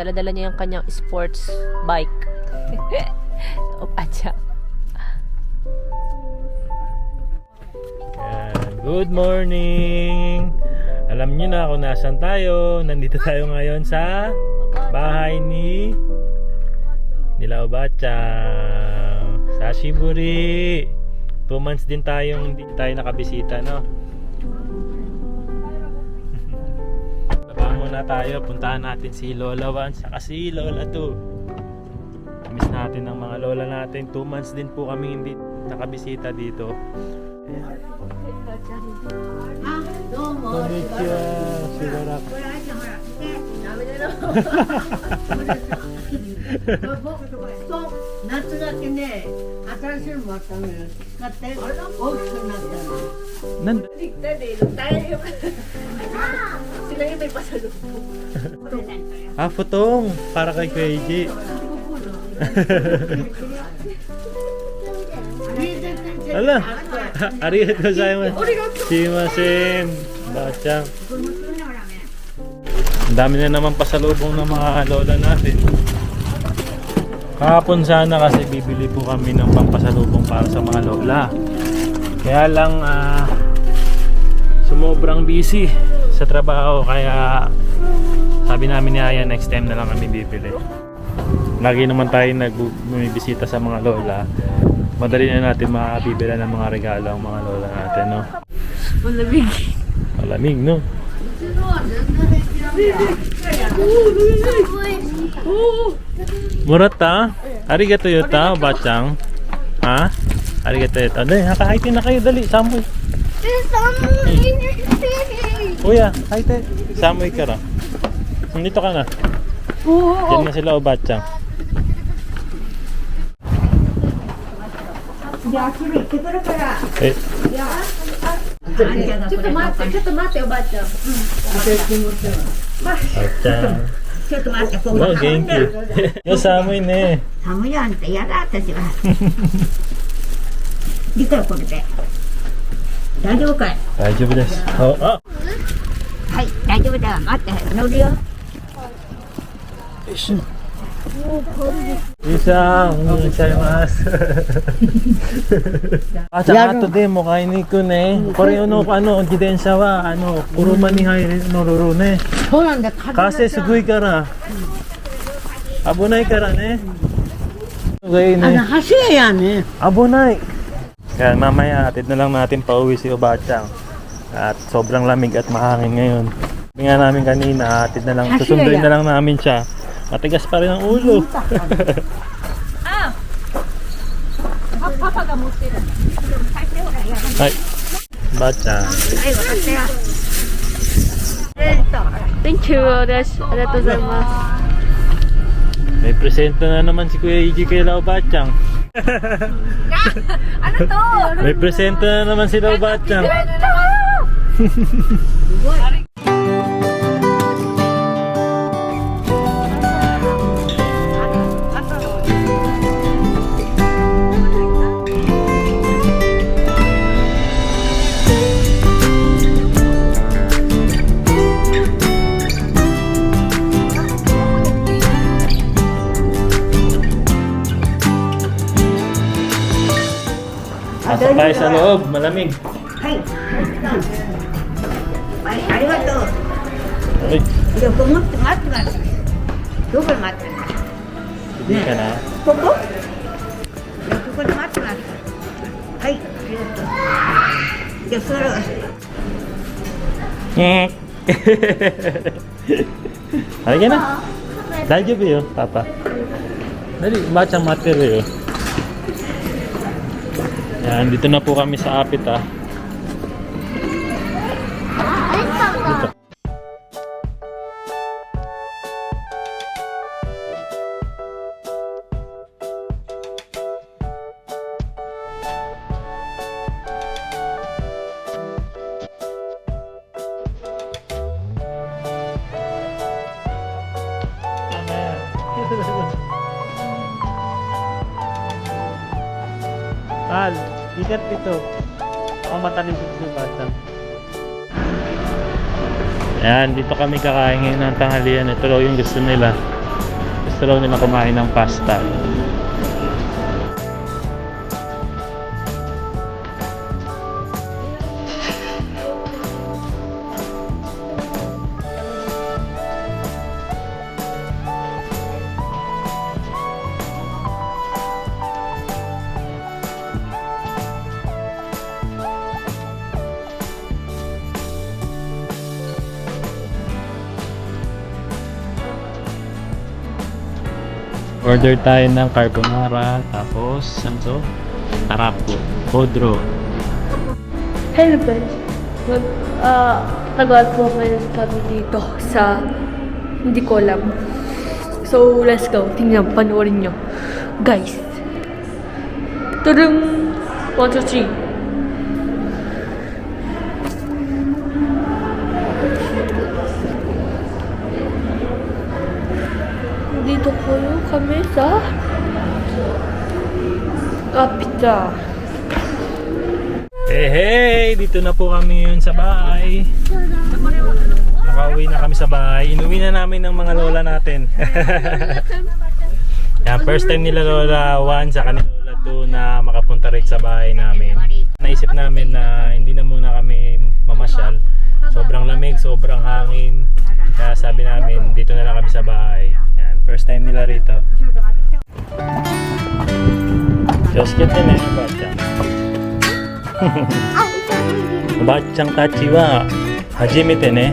Dala-dala niya yung kanyang sports bike. Opa-chang. Good morning! Alam niyo na kung nasan tayo. Nandito tayo ngayon sa bahay ni nila Oba-chan sa Shiburi. 2 months din tayong hindi tayo nakabisita, no? Baba muna tayo. Puntahan natin si Lola 1 saka si Lola 2. Miss natin ang mga lola natin. 2 months din po kami hindi nakabisita dito. Konnichiwa, Shibarak. Futong para kay Keiji. Ala, arigatou gozaimasu. Shimasen, Bachang. Ang dami na naman pasalubong ng mga lola natin. Kahapon sana kasi bibili po kami ng pampasalubong para sa mga lola. Kaya lang sumobrang busy sa trabaho, kaya sabi namin ni Aya next time na lang kami bibili. Lagi naman tayo nagbibisita sa mga lola. Madali na natin makabibila ng mga regalo ang mga lola natin, no? Malamig. Malamig, no? Murata? Arigato yuta, Bachang? Ha? Arigato yuta. Dali, nakahaitin na kayo, dali, samoy. Kuya, haite. Samoy ka ra. Nandito ka na. Diyan na sila, Bachang. Eh. ちょっと待って、おばあちゃん。Bachang. ちょっと待って、ここ Oh, thank you. Yo, samoy ne. 寒いやんってやだ、私は。いいかよ、これで。大丈夫かい？ Daijoubu desu. Oh, ah. はい、大丈夫だわ。待って、乗るよ。 Isang, gozaimasu. Ato de mo kaini ko ne. Kore no jidensha wa kuruma ni haire nororo ne. そうなんだ、Kasi sugoi kara. Abunai kara ne. Sugoi ne. 走れやね。 Abunai. Kaya mamaya atid na lang natin pauwi si Oba-chan. At sobrang lamig at mahangin ngayon. Sabi nga namin kanina, atid na lang, susunduin na lang namin siya. Matigas pa rin ang ulo. Ay, Oba-chan. はい、私は。 Thank you, arigatou gozaimasu. May presento na naman si Kuya Iji kay Oba-chan. Ano to? May presento na naman si Oba-chan. Pasok tayo sa loob, malamig. はい。はい、ありがとう。 Uy, じゃあ、ここ待って待って待って。どこで待ってるの？ hindi ka na. ここ？じゃあ、ここで待ってます。はい、ありがとう。じゃあ、それは。 Nyek. Halika na. Daijoubu yo, Papa. Dali, Oba-chan materu yo. Yan, dito na po kami sa apit, ah. Dito. Al, ikat ito. Ako matalimod sa bata. Yan, dito kami kakain ngayon ng tanghalian. Ito daw yung gusto nila. gusto daw nila kumain ng pasta. Order tayo ng carbonara, tapos ano to? Tarapo, Kodro. Hello guys. Nag-add po kami dito sa hindi ko alam. So, let's go. Tingnan, panoorin nyo. Guys. Turung! 1, 2, 3. Dito po kami sa pizza. Hey! Dito na po kami yun sa bahay. Nakauwi na kami sa bahay. Inuwi na namin ng mga lola natin. Yan, first time nila lola 1 sa kanila lola 2 na makapunta rin sa bahay namin. Naisip namin na hindi na muna kami mamasyal. Sobrang lamig, sobrang hangin. Kaya sabi namin dito na lang kami sa bahay. Yan, first time nila rito. Just get in eh, Bachang. Bachang tachi wa hajimete ne.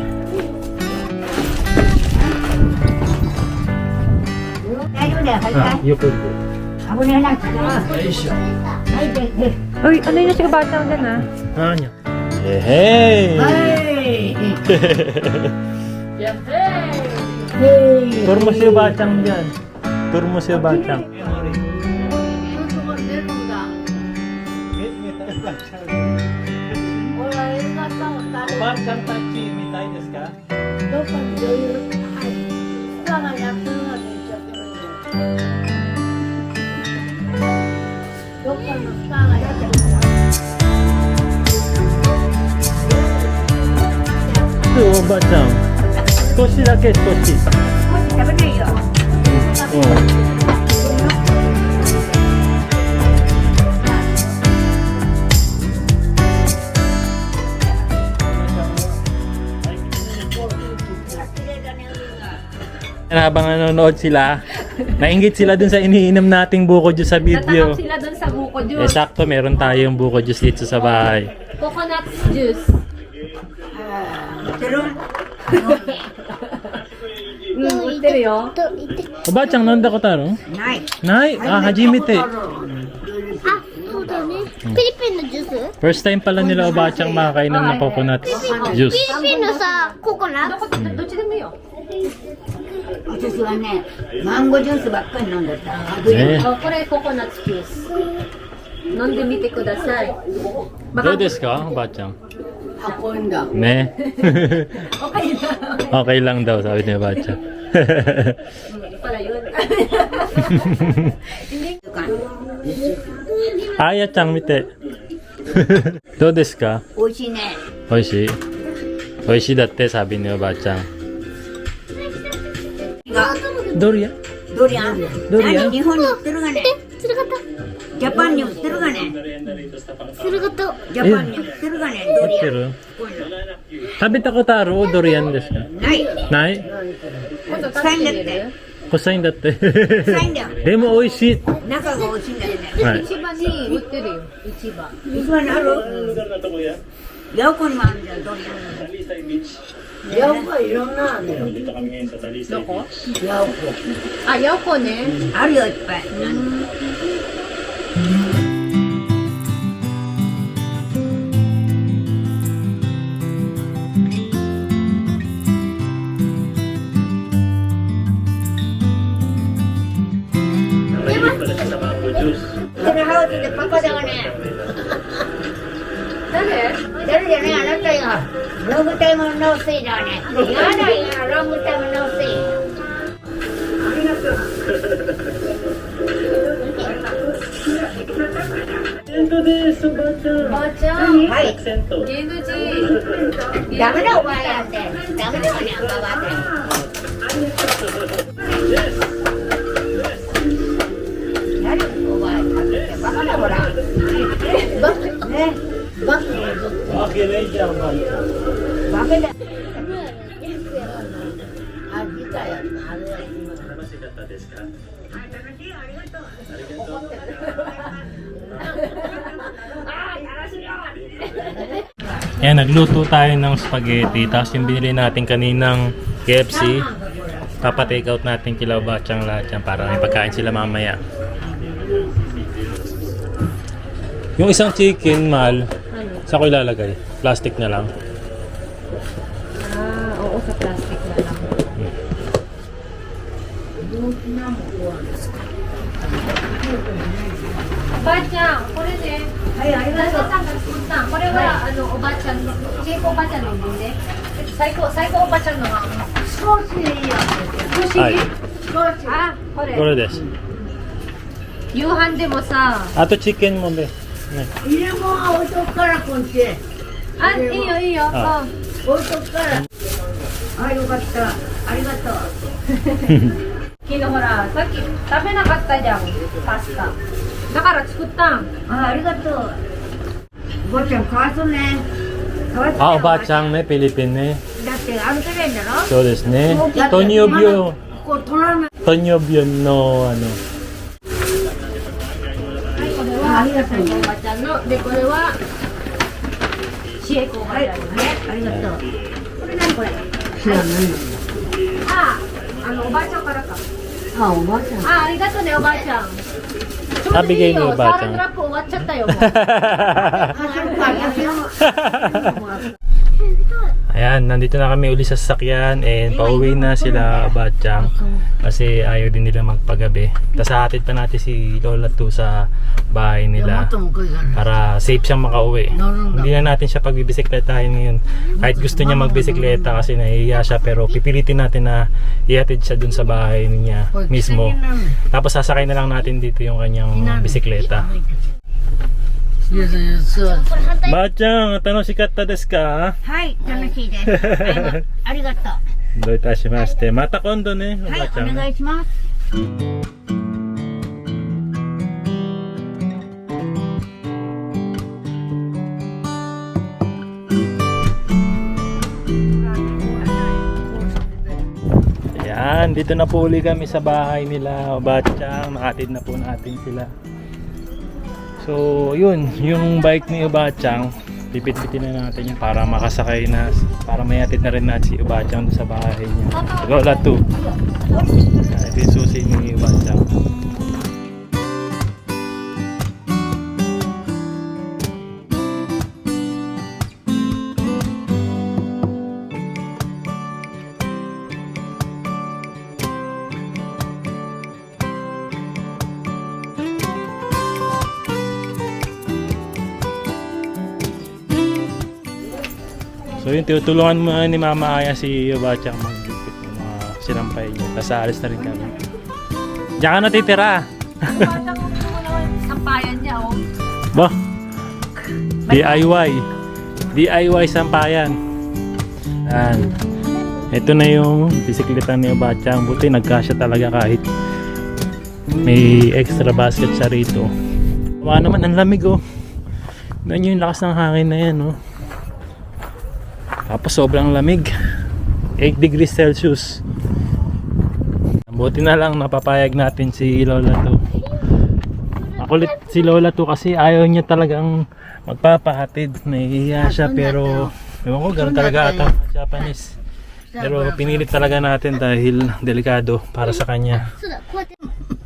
You put it. Uy, ano yun si Kabatang dyan ah? Ano? Hey! Tur mo si Bachang dyan. Tur mo si Bachang. Bachang tachi mitai desu ka? O Bachang. Skoshi dake, skoshi. Habang nanonood sila, nainggit sila dun sa iniinom nating buko juice sa video. Natakap sila dun sa buko juice. Eksakto, meron tayong buko juice dito sa bahay. Coconut juice. Utte yo. O Bachang, nanda ko taro? ない。 Nay, hajimete. あ、そうだね。フィリピンのジュース First time pala nila o Bachang makakainom ng coconut juice. フィリピンのさ、ココナッツどっちでもいいよ。私はね、マンゴージュースばっかり飲んでた。ね、あ、これココナッツジュース。飲んでみてください。どうですか、おばあちゃん? 箱んだ。 Ne. Okay na. Okay lang daw, sabi ni Bachang. Pala yun. Aya-chan, mite. どうですか? 美味しいね。 美味しい? 美味しいだって、sabi ni o Bachang. ドリアン? ドリアン。ドリアン何日本に売ってるがね。鶴型ジャパンに売ってるがね。鶴型ジャパンに売ってるがね。ドリアン。 Pero, 食べたことあるおドリアンですか? ない。ない? 臭いんだって。臭いんだって。臭いんだよ。でも美味しい。中が美味しいんだよね。はい。市場に売ってるよ。市場。一番ある。八百個にもあるじゃん。ドリアン。八百個はいろんなあるよ。どこ？八百個。あ、ヨコね。あるよいっぱい。このハウスでパパだがね。誰？誰じゃねえあなたがロングタイムノースイだね。やだよロングタイムノースイ。ありがとう。ばあちゃん。はい。芸能人。ダメだお前やって。ダメだよねババアって。ね。バッグをずっと。あ、綺麗じゃん、おばあちゃん。バケで。あ、ギターやるの。あれやるの。楽しかったですか？Ayan, nagluto tayo ng spaghetti. Tapos yung binili natin kaninang KFC, papa-take out natin kila Bachang lahat yan para may pagkain sila mamaya. Yung isang chicken, mahal, saan ko ilalagay? Plastic na lang. Oo, sa plastic na lang. Bachang, これね。はい、ありがとう。さんが作ったこれは、おばあちゃんのチープおばあちゃんの分ね。最高おばあちゃんのが。少しいいよ。はい。少し。あ、これ。これです。夕飯でもさ。あとチキンもね。入れ物は置いとくから、こんち。あ、いいよいいよ。あ置いとくから。あ、よかった。ありがとう。昨日ほら、さっき食べなかったじゃん、パスタ。だから作ったん。あ、ありがとう。おばあちゃん、かわいそうね。かわいそうね。あ、おばあちゃんね、フィリピンね。だって歩けないんだろ。そうですね。だって糖尿病、ここ取らない。糖尿病のありがとう。おばちゃんの。で、これは、シエコおばはい、ちゃんのね。ありがとう。これ何これ。知らないおばあちゃんからか。の。あ、おばあちゃん。ありがとうね、おばあちゃん。ちょうどいいbigay ni よ、 おばあちゃんサランラップ終わっちゃったよ、もう。あ、そうか、私も。 Ayan, nandito na kami uli sa sasakyan and pauwi na sila Bachang kasi ayaw din nila magpagabi. Tapos hahatid pa natin si Lola 2 sa bahay nila para safe siyang makauwi. Hindi na natin siya pagbibisikletahin ngayon. Kahit gusto niya magbisikleta kasi nahihiya siya, pero pipilitin natin na ihatid siya dun sa bahay niya mismo. Tapos sasakay na lang natin dito yung kanyang bisikleta. Bachang, tanong si Katta desu ka? はい、楽しいです。はい、ありがとう。 どういたしまして。また今度ね、おはい、ばあちゃん。お願いします。 Ayan, dito na po uli kami sa bahay nila, Bachang. Nakatid na po natin sila. So, yun, yung bike ni Bachang, pipit-pitin na natin yun para makasakay na, para mayatid na rin natin si Bachang sa bahay niya. Lola 2. Ito yung susi ni Bachang. So yun, tutulungan mo ni Mama Aya si Bachang maglipit ng mga sinampay niya. Tapos aalis na rin kami. Diyan ka natitira. Sampayan niya, oh. Ba? DIY. DIY sampayan. Yan. Ito na yung bisikleta ni Bachang. Buti nagkasya talaga kahit may extra basket siya rito. Wala naman, ang lamig oh. Ganyan yung lakas ng hangin na yan oh. Tapos sobrang lamig, 8 degrees Celsius. Buti na lang napapayag natin si Lola 2. Makulit si Lola 2 kasi ayaw niya talagang magpapahatid. Nahihiya siya pero ewan ko, ganun talaga ata Japanese. Pero pinilit talaga natin dahil delikado para sa kanya.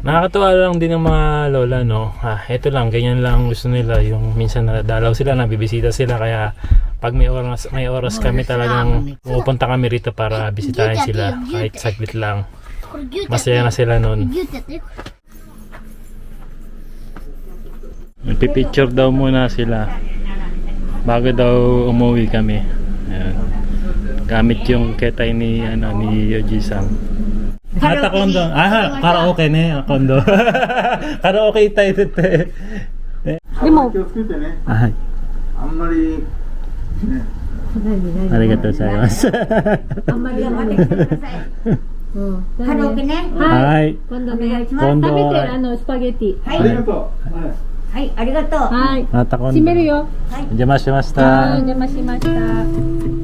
Nakakatuwa lang din ng mga lola, no? Ito lang, ganyan lang gusto nila. Yung minsan nadalaw sila, nabibisita sila. Kaya pag may oras kami talagang pupunta kami rito para bisitahin sila. Kahit saglit lang. Masaya na sila nun. Pipicture daw muna sila bago daw umuwi kami. Ayan. Gamit yung ketay ni Yoji-san. Hata kondo. Karaoke ne, kondo. Karaoke tayo dito. でも、気をつけてね。はい。あんまりね。ありがとうございます。あんまり待ってきてください。カラオケね。はい。今度ね、今度食べて、スパゲッティ。ありがとう。はい。はい、ありがとう。はい。また今度。閉めるよ。お邪魔しました。はい、お邪魔しました。